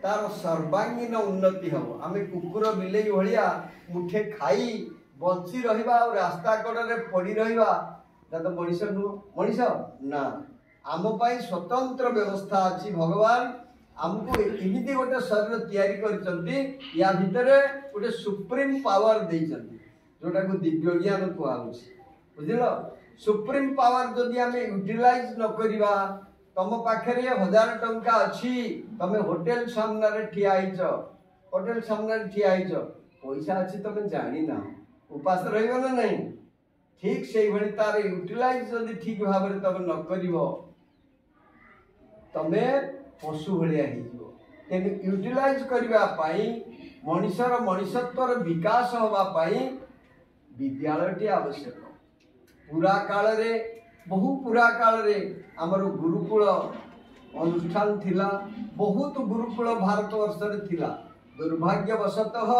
तार सर्वांगीन उन्नति हम आम कुकुर बिलेई भाया मुठे खाई बंची रहा और रास्ता कड़े पड़ी रहा तो मनीष नुह मनीष ना आम स्वतंत्र व्यवस्था अच्छी भगवान आमको एमती गोटे शरीर तैयारी कर या भितर गोटे सुप्रीम पावर देइछन्ति जोटा को दिव्य ज्ञान कहूँ बुझल सुप्रीम पावर जदि आम यूटिलाइज न करिबा तुम पाखे 1000 टंका अच्छी तुम होटेल सामने ठिया होटेल सामने ठिया पैसा अच्छी तुम जानी ना उपास रहिबो ना नहीं ठीक से भली तार यूटिलाइज जदि ठीक भाव में तुम न करिबो तमे पशु भाया तेणु यूटिलाइज करने मनीषर मनीषत्वर विकास होगापाई विद्यालय आवश्यक पूरा काल रे बहु पूरा काल रे आमर गुरुकुल अनुष्ठान थिला बहुत गुरुकुल भारत वर्ष रे थिला दुर्भाग्यवशतः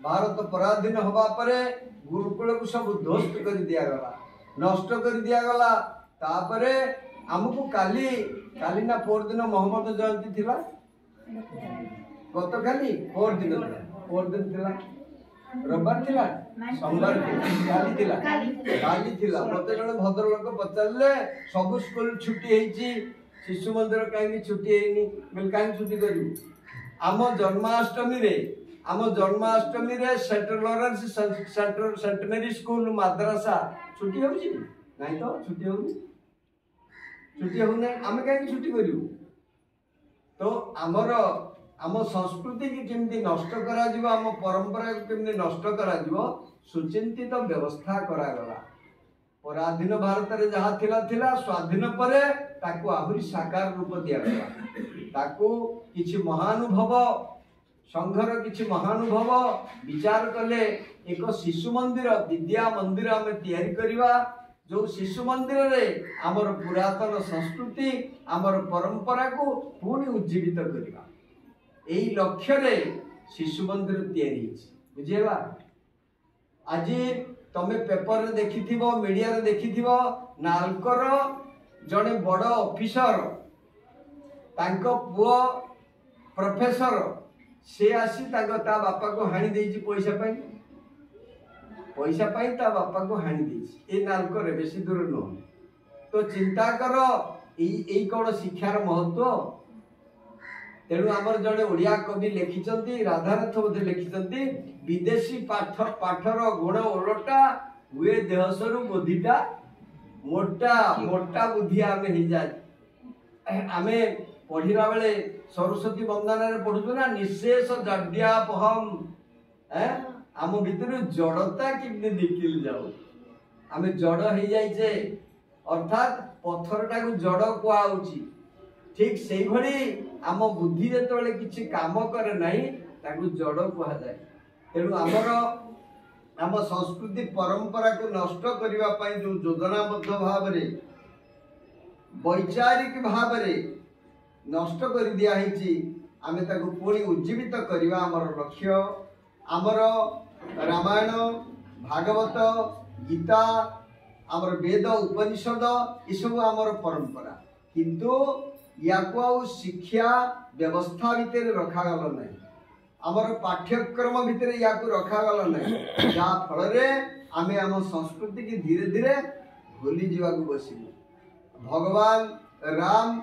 भारत पराधीन होगा परे गुरुकुल को सब ध्वस्त कर दियागला नष्ट कर दियागला तापरे आमको काली काली ना पोर दिन मोहम्मद जयंती थिला गत काली पोर दिन थिला रविवार थिला सोमवार काली थिला प्रत्येक जन भद्र लोक पचारे सब स्कूल छुट्टी होईची शिशु मंदिर कहीं छुट्टी होनी बोले कहीं छुट्टी करू आम जन्माष्टमी रे सेंट लॉरेंस सेंटनरी स्कूल मद्रासा छुट्टी होची नहीं तो छुट्टी होनी छुट्टी होना आम कहीं छुट्टी करूँ तो आमर आम संस्कृति की केमती नष्ट करा जिवो आम परंपरा को केमती नष्ट करा जिवो सुचिंतित व्यवस्था करागला पराधीन भारत रे जहाँ थिला थिला स्वाधीन परे ताकू आहुरी साकार रूप दियागला ताकू किछि महानुभव संघर किछि महानुभव विचार कले एक शिशु मंदिर विद्या मंदिर आम तैयारी करिवा जो शिशु मंदिर रे आमर पुरातन संस्कृति आमर परंपरा को पुणी उज्जीवित करवा यही लक्ष्य रे शिशु मंदिर तैयारी बुझेगा आज तमे पेपर रे देखिथिबो मीडिया रे देखिथिबो नालकर जड़े बड़ ऑफिसर तांको पुओ प्रोफेसर से आसी तांको ता बापा को हाणी देइछि पैसा पाई ता बापा को हाणी देइछि ए नालकर बेसी दूर नुह तो चिंता कर यही कौन शिक्षार महत्व तेणु आमर जड़े ओडिया कवि लिखिं राधानाथ बोधे लिखिं विदेशी पाठर गुण ओलटा हुए देहसरु बुद्धिटा मोटा मोटा बुद्धि आम हो जाए आम पढ़ा बेले सरस्वती वंदना पढ़ुचु ना निशेष जड्यापहम आम भितर जड़ता किमती निकिल जाऊ आम जड़ हो जाइए अर्थात पत्थरटा को जड़ कहुची ठीक से भली आम बुद्धि जो किसी काम करे नहीं ताकू जड़ कहुए तेणु आमर आम संस्कृति परंपरा को नष्ट करने जो योजनाबद्ध भाव वैचारिक भाव नष्ट कर दिखाई आम पुणी उज्जीवित करवा आमर लक्ष्य आमर रामायण भागवत गीता आमर वेद उपनिषद ये सब आमर परंपरा किंतु या शिक्षा व्यवस्था भितर रखागल ना आमर पाठ्यक्रम भितर या रखागल ना जहाँ फल आम आम संस्कृति की धीरे धीरे भूली जावाक बसलु भगवान राम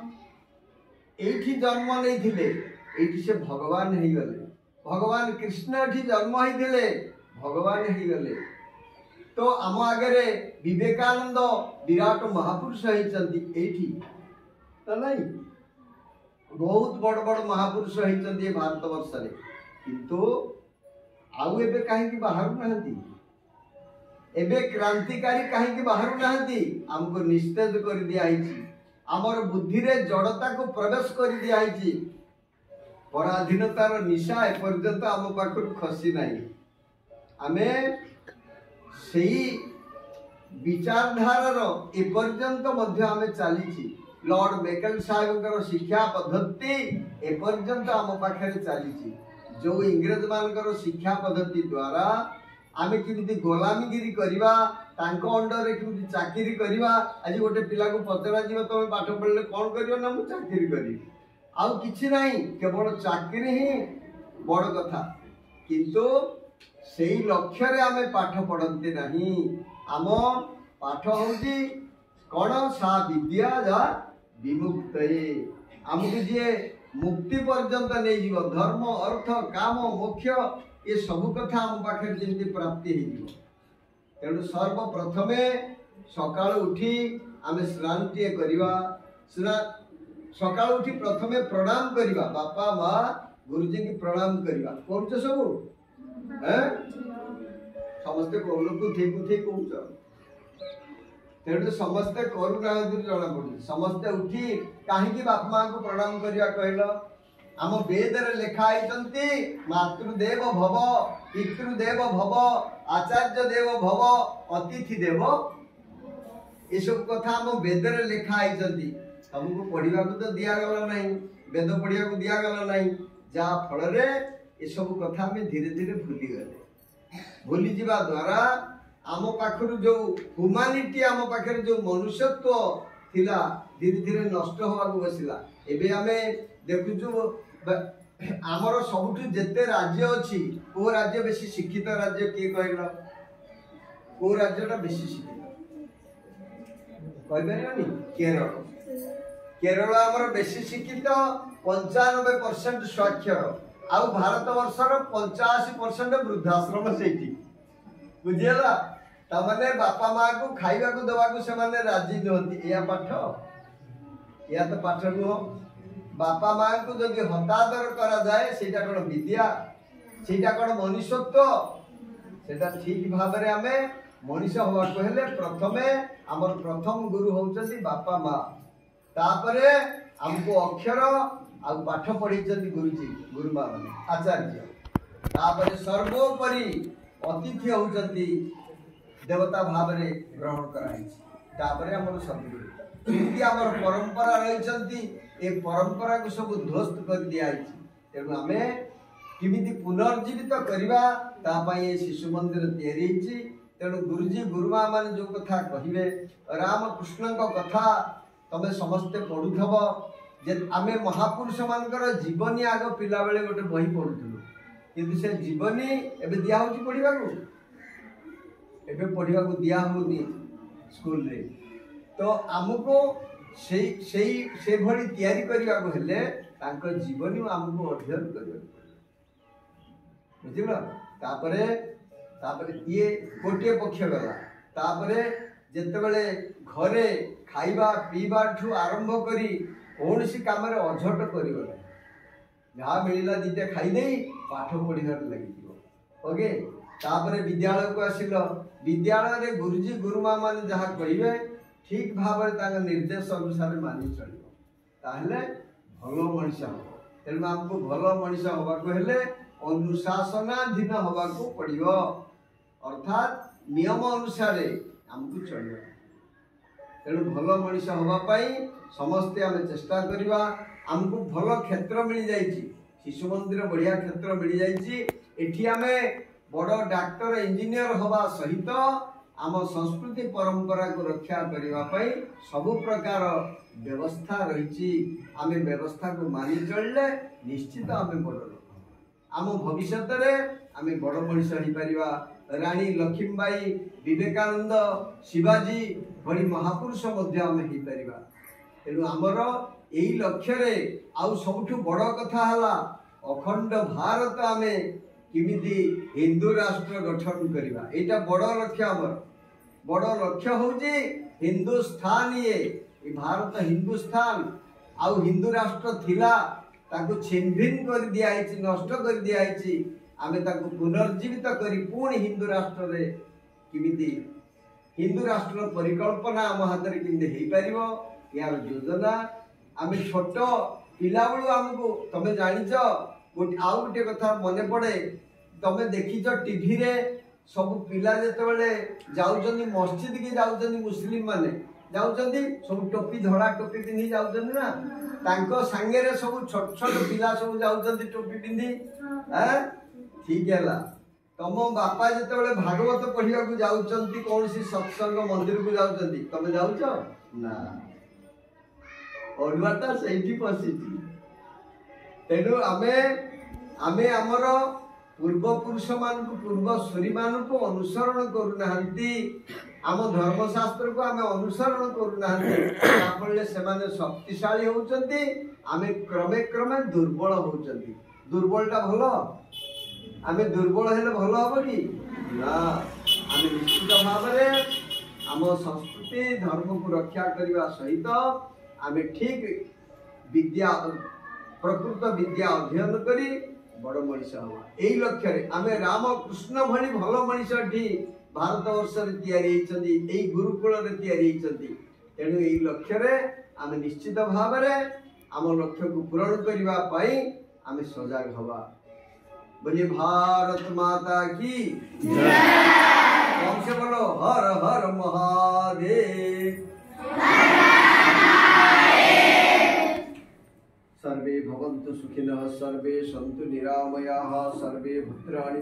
एठी जन्म नहीं थिले एठी से भगवान हो गले भगवान कृष्ण एठी जन्म होते भगवान हो गले तो आम आगे विवेकानंद विराट महापुरुष होती तो नहीं बहुत बड़ बड़ महापुरुष होती भारत वर्ष रे किंतु आउ एबे कहीं बाहर नहांती एबे क्रांतिकारी कहीं बाहर नहांती हमको निस्तेज कर दिया आमर बुद्धि रे जड़ता को प्रवेश कर दिया पराधीनतार निशा एपर्यंत आम पाखु खसी ना आमे सही विचारधारार एपर्यंत मध्य आमे चली लॉर्ड मेकल साहेब शिक्षा पद्धति एपर्यंत आम पाखे चली जो इंग्रेज मान शिक्षा पद्धति द्वारा आमे किमिति गोलामीगिरी करवा अंडर रे किमिति चाकरी करवा आज गोटे पिला को पचरा जीव तुम पाठ पढ़ले कौन करियो ना मु चाकरी करी आउ किछि नहीं केवल चाकरी ही बड़ कथा किंतु सेई लक्ष्य रे आमे पाठ पढ़ते नहीं आम पाठ होउची कौन सा विद्या जा विमुक्त आमको जी मुक्ति पर्यंत नहीं जीव धर्म अर्थ काम मोक्ष ये सब कथा आम पाखे जमी प्राप्ति हो तेणु सर्वप्रथमे सकाल उठी आमे स्नान टे करवा सकाल उठी प्रथमे प्रणाम करवा बापा माँ गुरुजी की प्रणाम करवा कर सब समस्ते कौन तेणु समस्ते करूना जना पड़े समस्ते उठी कहीं बापा माँ को प्रणाम करवा कहल आम वेद लिखाई मातृदेव भव पितृदेव भव आचार्य देव भव अतिथि देव ये सब कथा आम वेद लिखाई तुमको पढ़ा तो दिगला ना वेद पढ़ा दिगला ना जहाँ फल ये सब कथा आम धीरे धीरे भूलीगले भूली जा द्वारा आम पाखर जो ह्यूमानिटी आम पाखे जो मनुष्यत्व थिला धीरे धीरे नष्ट होगा बसला एवं आम देखुचु आमर सबुठ जेते राज्य अच्छी को राज्य बेसी शिक्षित राज्य किए कहल को राज्यटा बेसी शिक्षित कहीपर केरल केरल आमर बेसी शिक्षित 95% स्वाक्षर आउ भारत वर्षर 85% वृद्धाश्रम से बुझीगला तमाने बापा माँ को खाइबा को दवा को से माने राजी नहती या पाठ या तो पाठ नुह बापा माँ को जब हतादर करा जाए सेटा कौन विद्या सेटा कौन मनुष्यत्व सेटा ठीक भाव में आमे मनीष हवा हेले प्रथमे आमर प्रथम गुरु होउचंदी बापा माँ तापरे हमको अक्षर आ पाठ पढ़ी गुरुजी गुरुमा माने आचार्य तापरे सर्वोपरि अतिथि होउचंदी देवता भाव में ग्रहण कराई तापरे हमर सब एमती आमर परंपरा रही ए परंपरा को सब ध्वस्त कर दिया तेणु आम किमिति पुनर्जीवित करवा तापाई शिशु मंदिर तैयारी तेणु गुरुजी गुरुमा मान जो कथा कहे रामकृष्ण कथा तमें समस्ते पढ़ुथब जे आमे महापुरुष मानकर जीवनी आग पिला बेले गोटे बही पढ़ुलु किंतु से जीवनी एबे दिया होची पढ़िबा को एबे पढ़िबा को दिया होनी स्कूल रे तो हमको से भली तैयारी करने को हेले तांको जीवनी हमको अध्ययन करबा बुझिला तापरे तापरे ये गोटे पक्ष गला तापरे जेतेबेले घरे खाइबा पीबा ठू आरंभ करी कौन सी काम अझट कर जहाँ मिलला दीटा खाईदे पाठ पढ़ार लगे ओके तापरे विद्यालय को आसिल विद्यालय गुरुजी गुरुमा मान जहाँ कहे ठीक भाव निर्देश अनुसार मानि चलो भल मनीष हम तेणु आमको भल मनीष हवाक हेले अनुशासनाधीन हवाक पड़ो अर्थात नियम अनुसार आमको चलो तेणु भल मनीष हाँपाई समस्ते आम चेष्टा करवा आमको भल क्षेत्र मिल जाइए शिशु मंदिर बढ़िया क्षेत्र मिल जाइए आम बड़ डाक्टर इंजीनियर हवा सहित आम संस्कृति परंपरा को रक्षा करने सबु प्रकार व्यवस्था रही आम व्यवस्था को मानि चलले निश्चित आम बड़ लोक आम भविष्य आम बड़ मनीष हो पार रानी लक्ष्मीबाई विवेकानंद शिवाजी भली महापुरुष तेणु आमर यही लक्ष्य आउ सबुठ बड़ कथा है अखंड भारत आम किमिति हिंदू राष्ट्र गठन करवा यहाँ बड़ लक्ष्य आमर बड़ लक्ष्य हूँ हिंदुस्तान ये भारत हिंदुस्तान आउ हिंदू राष्ट्र थिला ताको छिनभिन कर दिया नष्ट कर दिया आमे ताको पुनर्जीवित करी पुणी हिंदू राष्ट्र रे किमिति हिंदू राष्ट्र परिकल्पना आम हाथ में किमिति हो पार यार योजना आम छोट पिला बेलू आमको तमें जानिच गोटे आउ गोटे कथा मन पड़े तमें देखिच टीवी रे सब पिला जिते जाऊँ मस्जिद की जाऊँ मुस्लिम माने जाऊँ सब टोपी धड़ा टोपी पिंधि जाऊँ ना तांको सांगे रे सब छोट छोट पिला सब जाऊँ टोपी पिंधि ठीक है तुम बापा जिते भागवत पढ़ा जाऊँच कौन सी सत्संग मंदिर को जाऊँ तुम जाऊच ना अड़ुआटा से पशि तेणु आमे आमे आमर पूर्वपुरुष मान पूर्वसूरी मान को अनुसरण करूना आम धर्मशास्त्र को आमे अनुसरण करूना से माने शक्तिशाली होउचंती आमे क्रमे क्रमे दुर्बल होउचंती। दुर्बलटा भलो आमे दुर्बल हेले भलो हबो कि ना। आमे निश्चित भाव में आम संस्कृति धर्म को रक्षा करने सहित आमे ठीक विद्या प्रकृत विद्या अध्ययन करी बड़ मनीष हवा यही लक्ष्य आमे रामकृष्ण भली भल मनीषटी भारत वर्ष में गुरुकुल तेणु यही लक्ष्य आमे निश्चित भाव में आम लक्ष्य को पूरण करने आमे सजग हवा। बोलिए भारत माता की कौन से बोलो हर हर महादेव। सर्वे भवन्तु सुखिनः सर्वे सन्तु निरामयाः सर्वे भद्राणि